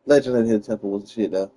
Legend in Hidden Temple was the shit though.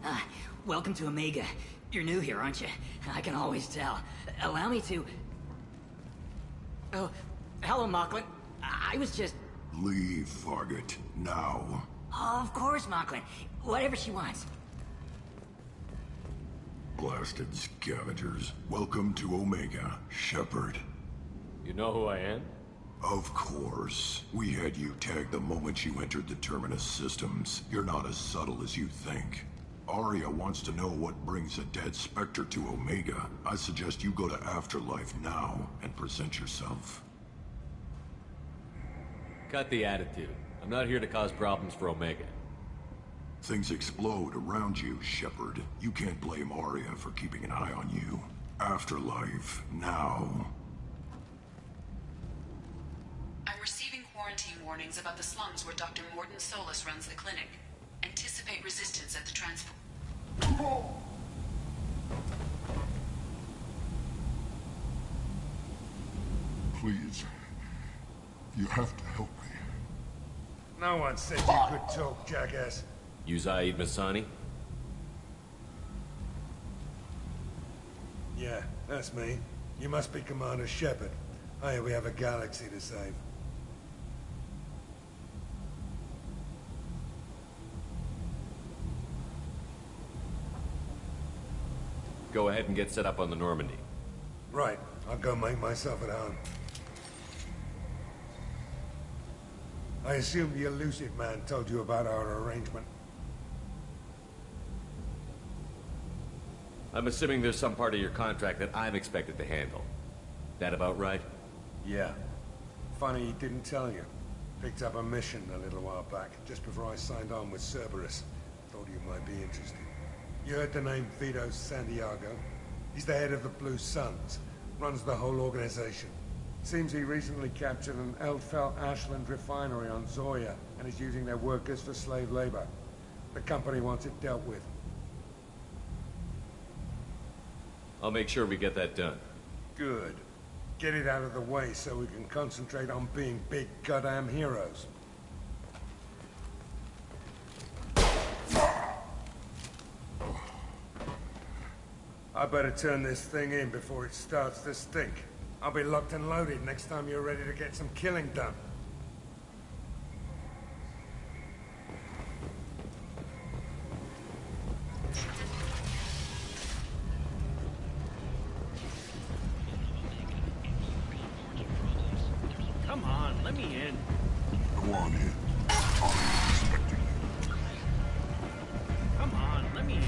Ah, welcome to Omega. You're new here, aren't you? I can always tell. Allow me to... Oh, hello, Mocklin. I was just... Leave, Fargate, now. Oh, of course, Mocklin. Whatever she wants. Blasted scavengers. Welcome to Omega, Shepard. You know who I am? Of course. We had you tagged the moment you entered the Terminus systems. You're not as subtle as you think. Arya wants to know what brings a dead Spectre to Omega. I suggest you go to Afterlife now and present yourself. Cut the attitude. I'm not here to cause problems for Omega. Things explode around you, Shepard. You can't blame Arya for keeping an eye on you. Afterlife, now. I'm receiving quarantine warnings about the slums where Dr. Mordin Solus runs the clinic. Anticipate resistance at the transport. Please. You have to help me. No one said you could talk, jackass. You Zaid Masani? Yeah, that's me. You must be Commander Shepard. Hey, we have a galaxy to save. Go ahead and get set up on the Normandy. Right, I'll go make myself at home. I assume the Elusive Man told you about our arrangement. I'm assuming there's some part of your contract that I'm expected to handle. That about right? Yeah. Funny he didn't tell you. Picked up a mission a little while back, just before I signed on with Cerberus. Thought you might be interested. You heard the name Vito Santiago? He's the head of the Blue Suns. Runs the whole organization. Seems he recently captured an Eldfell Ashland refinery on Zoya and is using their workers for slave labor. The company wants it dealt with. I'll make sure we get that done. Good. Get it out of the way so we can concentrate on being big goddamn heroes. I better turn this thing in before it starts to stink. I'll be locked and loaded next time you're ready to get some killing done. Come on, let me in. Go on in. I'm expecting you. Come on, let me in.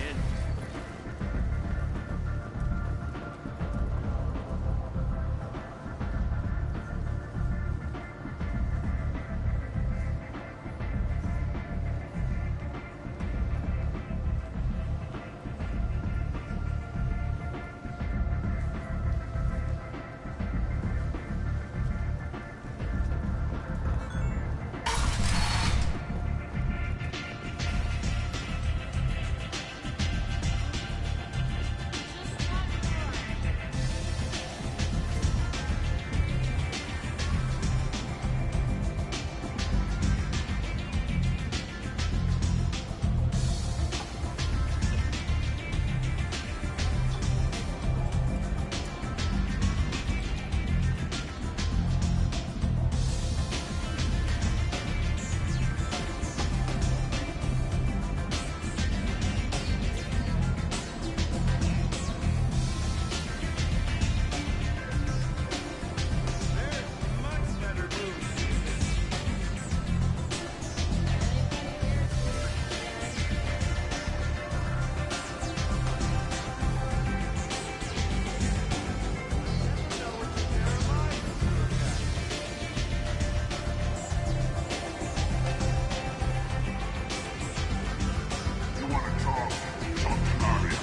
You wanna talk? Talk to Arya.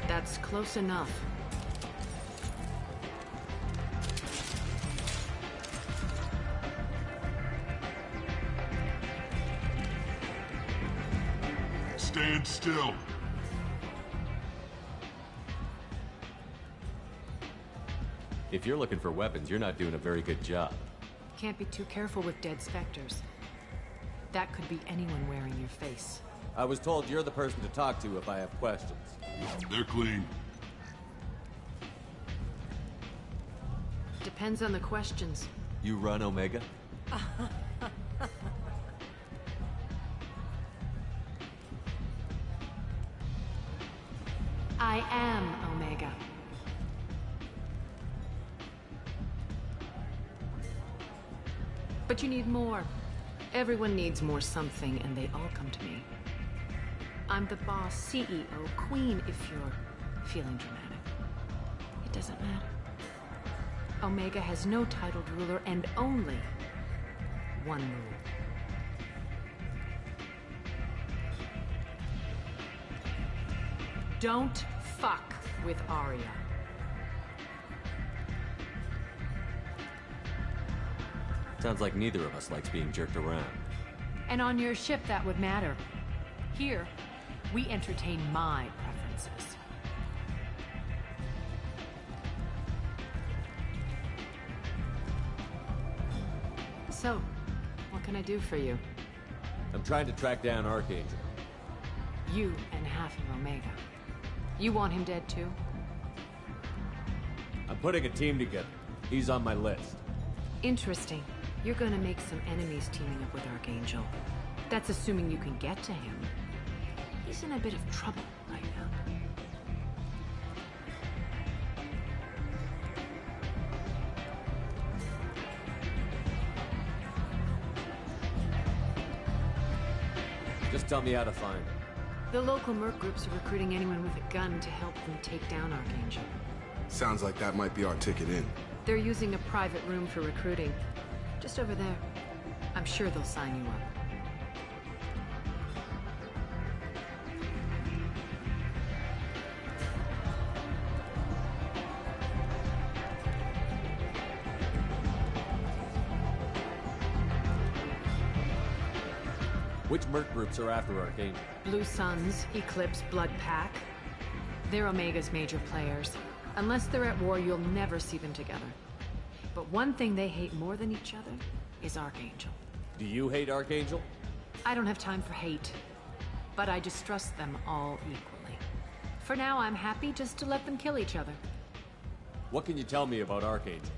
That's close enough. Stand still. If you're looking for weapons, you're not doing a very good job. Can't be too careful with dead specters. That could be anyone wearing your face. I was told you're the person to talk to if I have questions. They're clean. Depends on the questions. You run Omega? I am Omega. But you need more. Everyone needs more something, and they all come to me. I'm the boss, CEO, queen, if you're feeling dramatic. It doesn't matter. Omega has no titled ruler and only one rule. Don't fuck with Arya. Sounds like neither of us likes being jerked around. And on your ship, that would matter. Here, we entertain my preferences. So, what can I do for you? I'm trying to track down Archangel. You and half of Omega. You want him dead too? I'm putting a team together. He's on my list. Interesting. You're gonna make some enemies teaming up with Archangel. That's assuming you can get to him. He's in a bit of trouble right now. Just tell me how to find him. The local merc groups are recruiting anyone with a gun to help them take down Archangel. Sounds like that might be our ticket in. They're using a private room for recruiting. Just over there. I'm sure they'll sign you up. Which merc groups are after Archangel? Blue Suns, Eclipse, Blood Pack. They're Omega's major players. Unless they're at war, you'll never see them together. But one thing they hate more than each other is Archangel. Do you hate Archangel? I don't have time for hate, but I distrust them all equally. For now, I'm happy just to let them kill each other. What can you tell me about Archangel?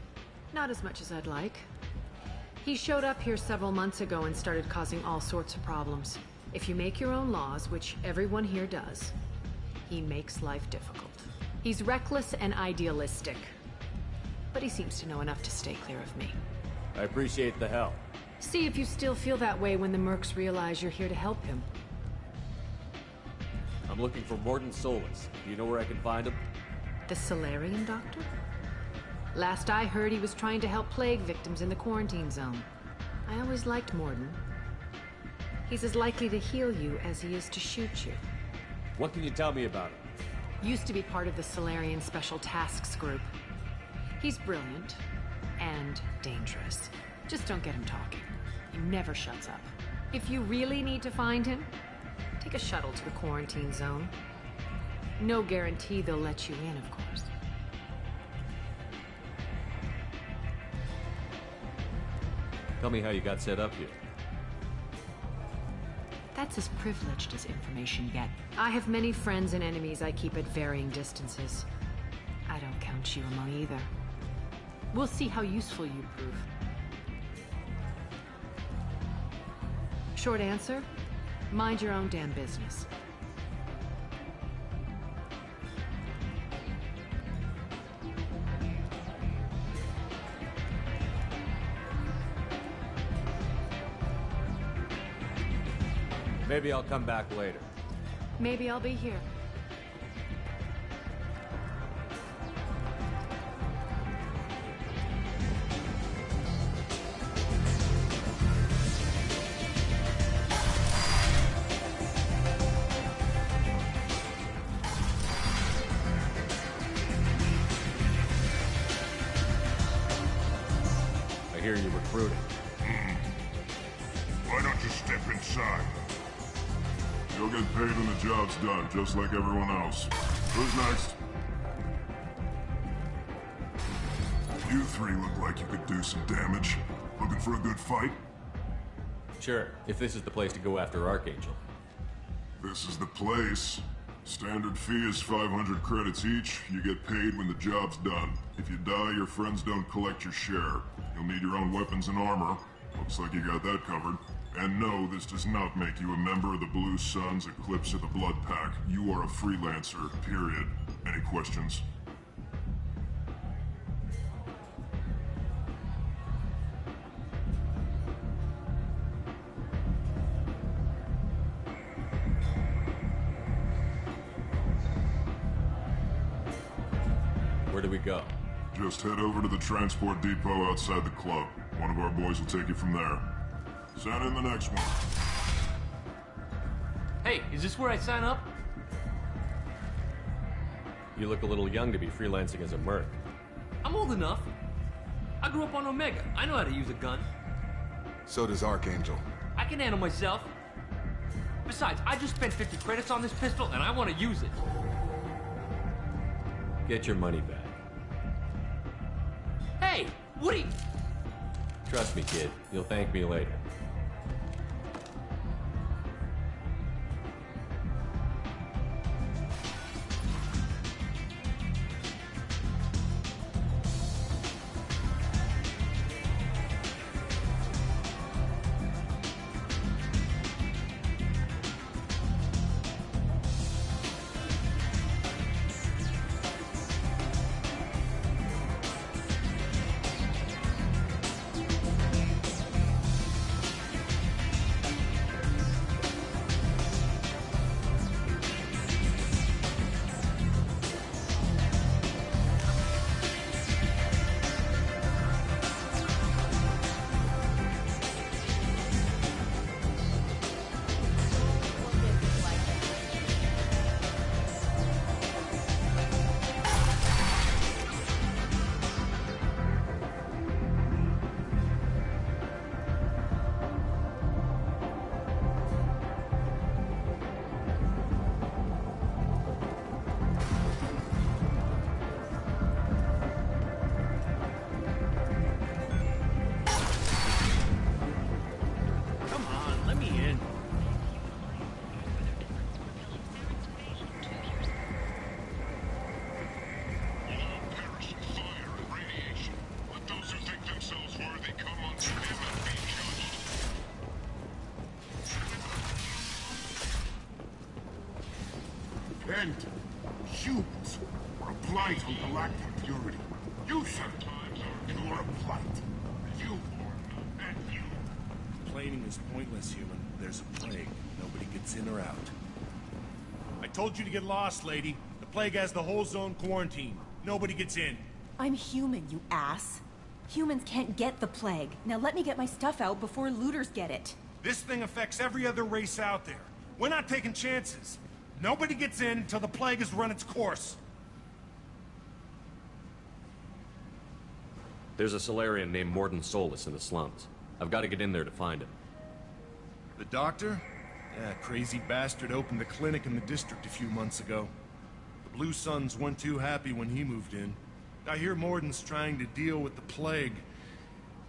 Not as much as I'd like. He showed up here several months ago and started causing all sorts of problems. If you make your own laws, which everyone here does, he makes life difficult. He's reckless and idealistic. But he seems to know enough to stay clear of me. I appreciate the help. See if you still feel that way when the mercs realize you're here to help him. I'm looking for Mordin Solus. Do you know where I can find him? The Salarian doctor? Last I heard, he was trying to help plague victims in the quarantine zone. I always liked Mordin. He's as likely to heal you as he is to shoot you. What can you tell me about him? Used to be part of the Salarian Special Tasks Group. He's brilliant and dangerous. Just don't get him talking. He never shuts up. If you really need to find him, take a shuttle to the quarantine zone. No guarantee they'll let you in, of course. Tell me how you got set up here. That's as privileged as information yet. I have many friends and enemies I keep at varying distances. I don't count you among either. We'll see how useful you prove. Short answer, mind your own damn business. Maybe I'll come back later. Maybe I'll be here. I hear you're recruiting. Why don't you step inside? You'll get paid when the job's done, just like everyone else. Who's next? You three look like you could do some damage. Looking for a good fight? Sure, if this is the place to go after Archangel. This is the place. Standard fee is 500 credits each. You get paid when the job's done. If you die, your friends don't collect your share. You'll need your own weapons and armor. Looks like you got that covered. And no, this does not make you a member of the Blue Suns, Eclipse, or the Blood Pack. You are a freelancer, period. Any questions? Where do we go? Just head over to the transport depot outside the club. One of our boys will take you from there. Send in the next one. Hey, is this where I sign up? You look a little young to be freelancing as a merc. I'm old enough. I grew up on Omega. I know how to use a gun. So does Archangel. I can handle myself. Besides, I just spent 50 credits on this pistol, and I want to use it. Get your money back. Hey, Woody! Trust me, kid. You'll thank me later. Kent, shoot! Or blight on galactic purity. You, sir, you are a blight. You, and you. Complaining is pointless, human. There's a plague. Nobody gets in or out. I told you to get lost, lady. The plague has the whole zone quarantined. Nobody gets in. I'm human, you ass. Humans can't get the plague. Now let me get my stuff out before looters get it. This thing affects every other race out there. We're not taking chances. Nobody gets in until the plague has run its course. There's a Solarian named Morden Solus in the slums. I've got to get in there to find him. The doctor? Yeah, crazy bastard opened a clinic in the district a few months ago. The Blue Suns weren't too happy when he moved in. I hear Morden's trying to deal with the plague.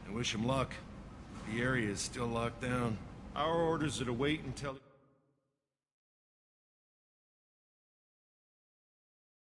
I wish him luck. The area is still locked down. Our orders are to wait until...